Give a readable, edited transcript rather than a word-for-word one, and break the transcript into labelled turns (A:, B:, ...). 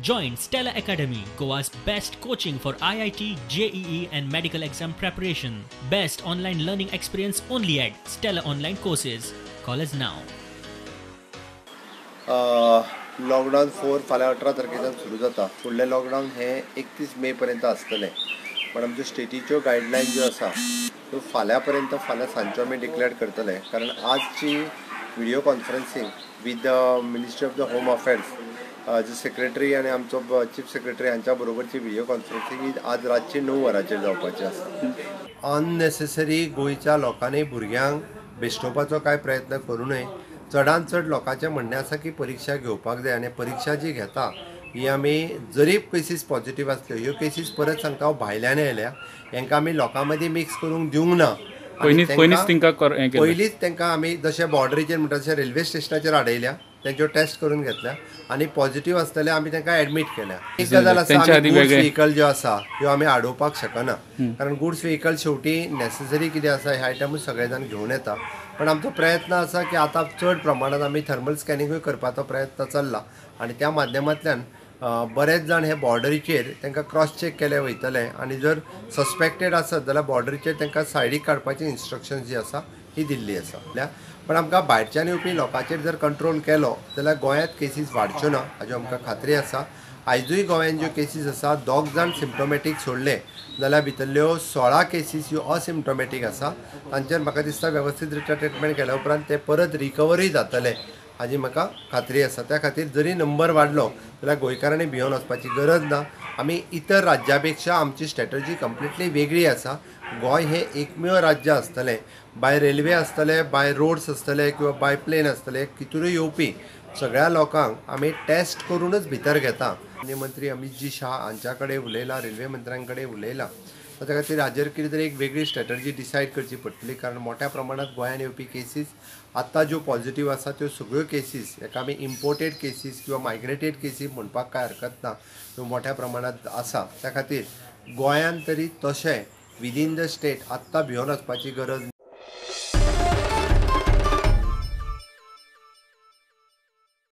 A: Join Stella Academy, Goa's best coaching for IIT, JEE and medical exam preparation. Best online learning experience only at Stella Online Courses. Call us now.
B: Lockdown 4 फाल्यां 18 तारखेच्यान सुरू जाता. फुडलें lockdown हे 31 मे पर्यंत आसतलें. पण आमच्यो स्टेटीच्यो गायडलायन ज्यो आसा त्यो फाल्यां पर्यंत फाल्यां सांजच्यो आमी डिक्लेअर करतले. कारण आजची video conferencing with the ministry of the home affairs, जो सेक्रेटरी आनी आमचो चीफ सेक्रेटरी हांच्या बरोबरची व्हिडिओ कॉन्फरन्सिंग ही आज रातची 9 वरांचेर जावपाची आसा. अननेसेसरी गोंयच्या लोकांनी भुरग्यांक बेश्टोवपाचो कांय प्रयत्न करूं नये. चडांत चड लोकांचें म्हणणें आसा की परीक्षा घेवपाक जाय आनी परीक्षा जी घेता ही आमी जरी केसीस पॉझिटिव्ह आसल्यो ह्यो केसीस परत सांगता भायल्यान येयल्या, हांकां आमी लोकां मदीं मिक्स करूंक दिवंक ना. पयलींच तांकां आमी जशें बॉर्डरीचेर म्हणटा तशें रेल्वे स्टेशनाचेर आडयल्या, तेंच्यो टेस्ट करून घेतल्या आनी पॉझिटिव्ह आसतले आमी तांकां एडमीट केल्या. एक गजाल आसा, गुड्स व्हेहिकल ज्यो आसा त्यो आमी आडोवपाक शकना, कारण गुड्स व्हेहिकल शेवटी नेसेसरी कितें आसा ह्या आयटमूच सगळे जाण घेवन येता. पण आमचो प्रयत्न आसा की आतां चड प्रमाणात आमी थर्मल स्कॅनिंगूय करपाचो प्रयत्न चल्ला आनी त्या माध्यमांतल्यान बरेच जाण हे बॉर्डरीचेर तांकां क्रॉस चेक केले वयतले आनी जर सस्पेक्टेड आसत जाल्यार बॉर्डरीचेर तांकां सायडीक काडपाची इन्स्ट्रक्शन्स जी आसा ही दिल्ली आसा. पण आमकां भायरच्यान येवपी लोकांचेर जर कंट्रोल केलो जाल्यार गोंयांत केसीस वाडच्यो ना हाची आमकां खात्री आसा. आयजूय गोंयांत ज्यो केसीस आसा 2 जाण सिम्पटोमॅटीक सोडले जाल्यार भितरल्यो 16 केसीस ह्यो असिम्पटोमॅटीक आसा. तांचेर म्हाका दिसता वेवस्थीत रित्या ट्रिटमेंट केल्या उपरांत ते परत रिकवरी जातले हाची म्हाका खात्री आसा. त्या खातीर जरी नंबर वाडलो जाल्यार गोंयकारांनी भिवून वचपाची गरज ना. आमी इतर राज्या पेक्षा आमची स्ट्रॅटजी कंप्लिटली वेगळी आसा. गोंय हे एकमेव राज्य आसतलें, बाय रेल्वे आसतले, बाय रोड्स आसतले किंवा बाय प्लेन आसतले, कितूरय येवपी सगळ्या लोकांक आमी टेस्ट करूनच भितर घेता. माननीय मंत्री अमित जी शाह हांच्या कडेन उलयला, रेल्वे मंत्र्यां कडेन उलयला. ताच्या खातीर हाजेर कितें तरी एक वेगळी स्ट्रॅटजी डिसायड करची पडटली, कारण मोठ्या प्रमाणात गोंयांत येवपी केसीस आत्तां ज्यो पॉझिटिव्ह आसा त्यो सगळ्यो केसीस हेका आमी इम्पोर्टेड केसीस किंवा मायग्रेटेड केसीस म्हणपाक कांय हरकत ना, त्यो मोठ्या प्रमाणात आसा. त्या खातीर गोंयांत तरी तशें विदीन द स्टेट आत्तां भिवून वचपाची गरज